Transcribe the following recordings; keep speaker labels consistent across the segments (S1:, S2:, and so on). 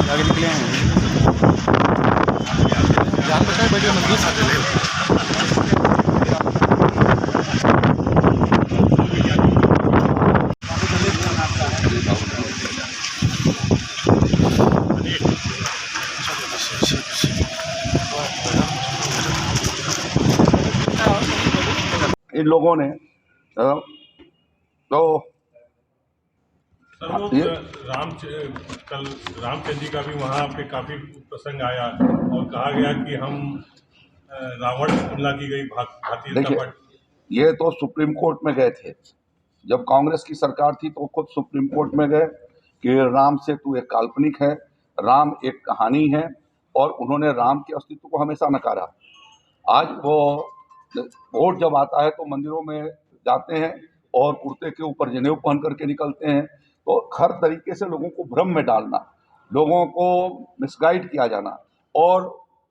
S1: आगे निकले हैं जान बताए बैठे मंदिर
S2: इन लोगों ने तो
S3: सर वो कल रामचंद्र जी का भी वहाँ पे काफ़ी प्रसंग आया और कहा गया कि हम रावण से तुलना की गई भारतीय जनता
S2: देखिए,
S3: पार्टी।
S2: ये तो सुप्रीम कोर्ट में गए थे। जब कांग्रेस की सरकार थी तो खुद सुप्रीम कोर्ट में गए कि राम सेतु एक काल्पनिक है, राम एक कहानी है, और उन्होंने राम के अस्तित्व को हमेशा नकारा। आज वो वोट जब आता है तो मंदिरों में जाते हैं और कुर्ते के ऊपर जनेऊ पहन करके निकलते हैं। तो हर तरीके से लोगों को भ्रम में डालना, लोगों को मिसगाइड किया जाना और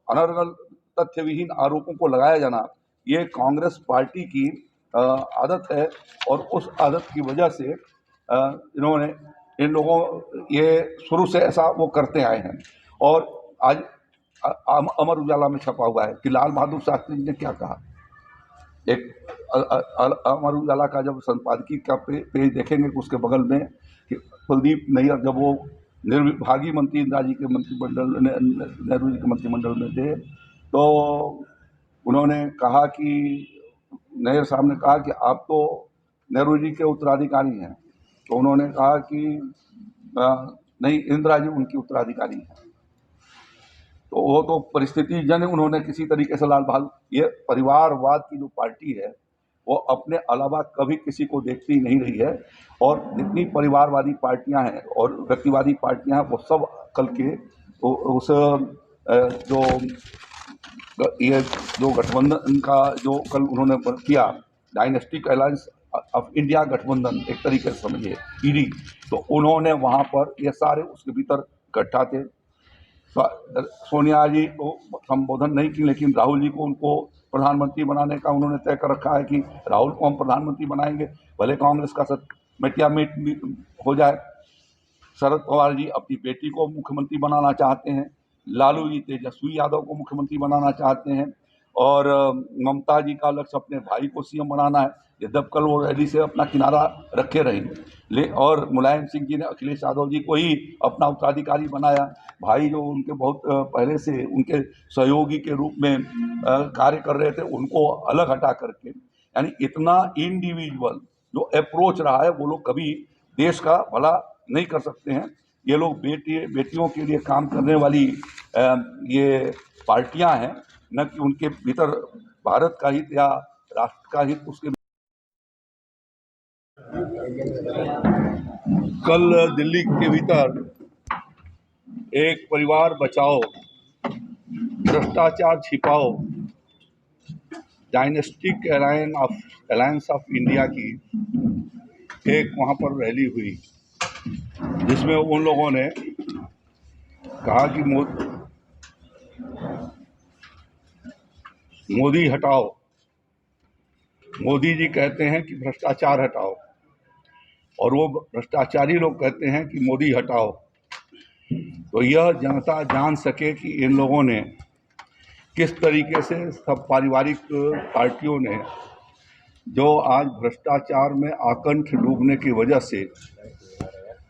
S2: अनर्गल तथ्य विहीन आरोपों को लगाया जाना, ये कांग्रेस पार्टी की आदत है। और उस आदत की वजह से इन्होंने इन लोगों ये शुरू से ऐसा वो करते आए हैं। और आज अमर उजाला में छपा हुआ है कि लाल बहादुर शास्त्री जी ने क्या कहा। एक अमर उजाला का जब संपादकीय का पेज देखेंगे तो उसके बगल में कि कुलदीप नैयर जब वो निर्विभागीय मंत्री इंदिरा जी के मंत्रिमंडल नेहरू जी के मंत्रिमंडल में थे, तो उन्होंने कहा कि नैयर साहब ने कहा कि आप तो नेहरू जी के उत्तराधिकारी हैं। तो उन्होंने कहा कि नहीं, इंदिरा जी उनकी उत्तराधिकारी हैं। तो वो तो परिस्थिति जन उन्होंने किसी तरीके से लाल बहादुर, ये परिवारवाद की जो पार्टी है वो अपने अलावा कभी किसी को देखती नहीं रही है। और जितनी परिवारवादी पार्टियां हैं और व्यक्तिवादी पार्टियां हैं वो सब कल के उस जो ये जो गठबंधन का जो कल उन्होंने किया, डायनेस्टिक अलायंस ऑफ इंडिया गठबंधन एक तरीके से समझिए, ईडी, तो उन्होंने वहाँ पर ये सारे उसके भीतर इकट्ठा थे। सोनिया जी को संबोधन नहीं की, लेकिन राहुल जी को उनको प्रधानमंत्री बनाने का उन्होंने तय कर रखा है कि राहुल को हम प्रधानमंत्री बनाएंगे, भले कांग्रेस का मिटिया मिट हो जाए। शरद पवार जी अपनी बेटी को मुख्यमंत्री बनाना चाहते हैं, लालू जी तेजस्वी यादव को मुख्यमंत्री बनाना चाहते हैं, और ममता जी का लक्ष्य अपने भाई को सीएम बनाना है। यद्यप कल वो रैली से अपना किनारा रखे रहे, और मुलायम सिंह जी ने अखिलेश यादव जी को ही अपना उत्तराधिकारी बनाया। भाई जो उनके बहुत पहले से उनके सहयोगी के रूप में कार्य कर रहे थे, उनको अलग हटा करके, यानी इतना इंडिविजुअल जो अप्रोच रहा है, वो लोग कभी देश का भला नहीं कर सकते हैं। ये लोग बेटियों के लिए काम करने वाली ये पार्टियां हैं, न कि उनके भीतर भारत का हित या राष्ट्र का हित उसके। कल दिल्ली के भीतर एक परिवार बचाओ, भ्रष्टाचार छिपाओ, डायनेस्टिक अलायंस ऑफ इंडिया की एक वहाँ पर रैली हुई, जिसमें उन लोगों ने कहा कि मोदी हटाओ, मोदी जी कहते हैं कि भ्रष्टाचार हटाओ, और वो भ्रष्टाचारी लोग कहते हैं कि मोदी हटाओ। तो यह जनता जान सके कि इन लोगों ने किस तरीके से सब पारिवारिक पार्टियों ने, जो आज भ्रष्टाचार में आकंठ डूबने की वजह से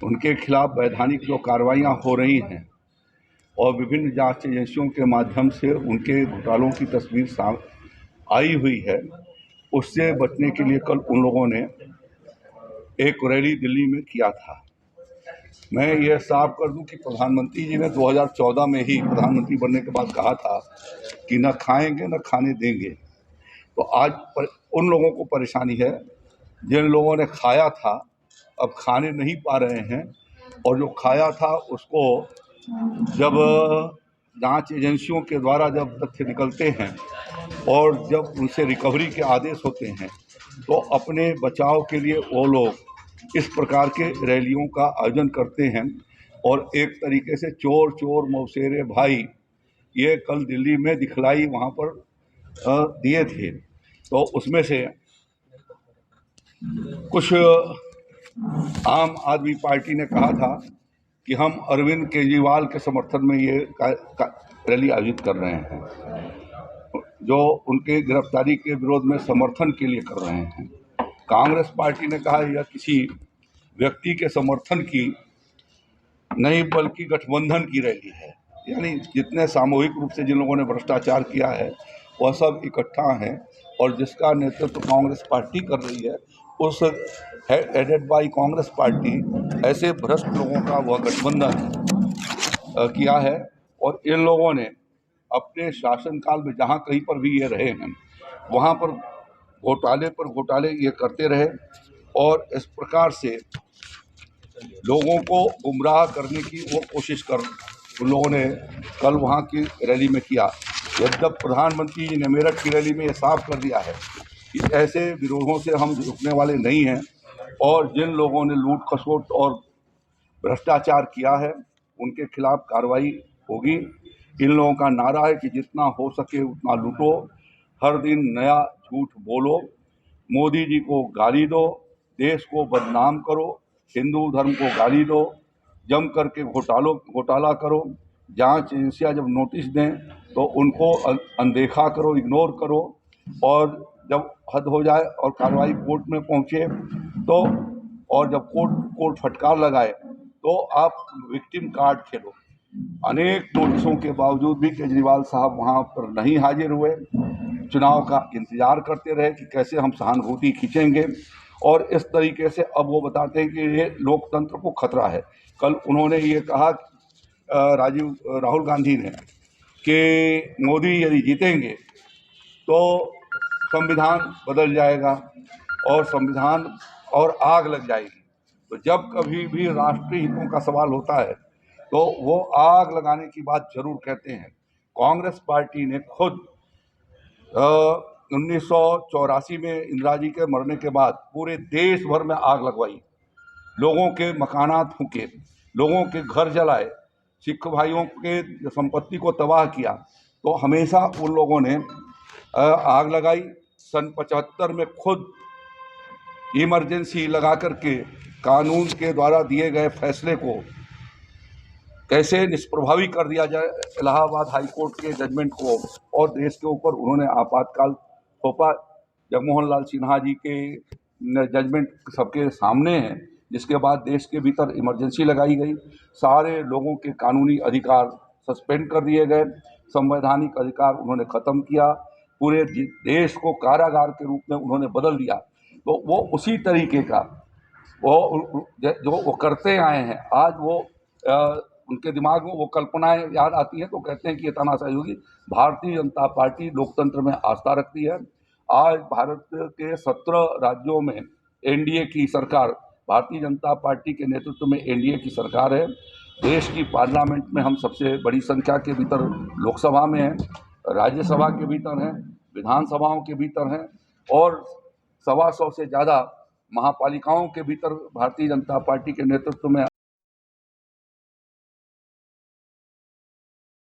S2: उनके खिलाफ वैधानिक जो कार्रवाइयाँ हो रही हैं और विभिन्न जांच एजेंसियों के माध्यम से उनके घोटालों की तस्वीर आई हुई है, उससे बचने के लिए कल उन लोगों ने एक रैली दिल्ली में किया था। मैं ये साफ कर दूं कि प्रधानमंत्री जी ने 2014 में ही प्रधानमंत्री बनने के बाद कहा था कि न खाएंगे न खाने देंगे। तो आज उन लोगों को परेशानी है जिन लोगों ने खाया था, अब खाने नहीं पा रहे हैं, और जो खाया था उसको जब जांच एजेंसियों के द्वारा जब तथ्य निकलते हैं और जब उनसे रिकवरी के आदेश होते हैं, तो अपने बचाव के लिए वो लोग इस प्रकार के रैलियों का आयोजन करते हैं। और एक तरीके से चोर चोर मौसेरे भाई, ये कल दिल्ली में दिखलाई वहाँ पर दिए थे। तो उसमें से कुछ आम आदमी पार्टी ने कहा था कि हम अरविंद केजरीवाल के समर्थन में ये रैली आयोजित कर रहे हैं, जो उनके गिरफ्तारी के विरोध में समर्थन के लिए कर रहे हैं। कांग्रेस पार्टी ने कहा यह किसी व्यक्ति के समर्थन की नहीं बल्कि गठबंधन की रैली है, यानी जितने सामूहिक रूप से जिन लोगों ने भ्रष्टाचार किया है वह सब इकट्ठा हैं और जिसका नेतृत्व कांग्रेस पार्टी कर रही है, उस हेडेड बाई कांग्रेस पार्टी ऐसे भ्रष्ट लोगों का वह गठबंधन किया है। और इन लोगों ने अपने शासनकाल में जहाँ कहीं पर भी ये रहे हैं वहाँ पर घोटाले ये करते रहे और इस प्रकार से लोगों को गुमराह करने की वो कोशिश कर उन लोगों ने कल वहाँ की रैली में किया। जब प्रधानमंत्री जी ने मेरठ की रैली में ये साफ कर दिया है कि ऐसे विरोधों से हम रुकने वाले नहीं हैं और जिन लोगों ने लूट खसोट और भ्रष्टाचार किया है उनके खिलाफ कार्रवाई होगी। इन लोगों का नारा है कि जितना हो सके उतना लूटो, हर दिन नया झूठ बोलो, मोदी जी को गाली दो, देश को बदनाम करो, हिंदू धर्म को गाली दो, जम करके घोटाला करो, जांच एजेंसियां जब नोटिस दें तो उनको अनदेखा करो, इग्नोर करो और जब हद हो जाए और कार्रवाई कोर्ट में पहुंचे तो और जब कोर्ट फटकार लगाए तो आप विक्टिम कार्ड खेलो। अनेक नोटिसों के बावजूद भी केजरीवाल साहब वहां पर नहीं हाजिर हुए, चुनाव का इंतजार करते रहे कि कैसे हम सहानुभूति खींचेंगे और इस तरीके से अब वो बताते हैं कि ये लोकतंत्र को खतरा है। कल उन्होंने ये कहा राहुल गांधी ने कि मोदी यदि जीतेंगे तो संविधान बदल जाएगा और संविधान और आग लग जाएगी। तो जब कभी भी राष्ट्रीय हितों का सवाल होता है तो वो आग लगाने की बात जरूर कहते हैं। कांग्रेस पार्टी ने खुद 1984 में इंदिरा जी के मरने के बाद पूरे देश भर में आग लगवाई, लोगों के मकानात फूके, लोगों के घर जलाए, सिख भाइयों के संपत्ति को तबाह किया। तो हमेशा उन लोगों ने आग लगाई। सन 75 में खुद इमरजेंसी लगा करके कानून के द्वारा दिए गए फैसले को कैसे निष्प्रभावी कर दिया जाए, इलाहाबाद हाई कोर्ट के जजमेंट को, और देश के ऊपर उन्होंने आपातकाल थोपा। जगमोहन लाल सिन्हा जी के जजमेंट सबके सामने है, जिसके बाद देश के भीतर इमरजेंसी लगाई गई, सारे लोगों के कानूनी अधिकार सस्पेंड कर दिए गए, संवैधानिक अधिकार उन्होंने ख़त्म किया, पूरे देश को कारागार के रूप में उन्होंने बदल दिया। तो वो उसी तरीके का जो वो करते आए हैं, आज वो उनके दिमाग में वो कल्पनाएं याद आती हैं तो कहते हैं कि ये तानाशाही होगी। भारतीय जनता पार्टी लोकतंत्र में आस्था रखती है। आज भारत के 17 राज्यों में एनडीए की सरकार, भारतीय जनता पार्टी के नेतृत्व में एनडीए की सरकार है। देश की पार्लियामेंट में हम सबसे बड़ी संख्या के भीतर लोकसभा में हैं, राज्यसभा के भीतर हैं, विधानसभाओं के भीतर हैं और 125 से ज़्यादा महापालिकाओं के भीतर भारतीय जनता पार्टी के नेतृत्व में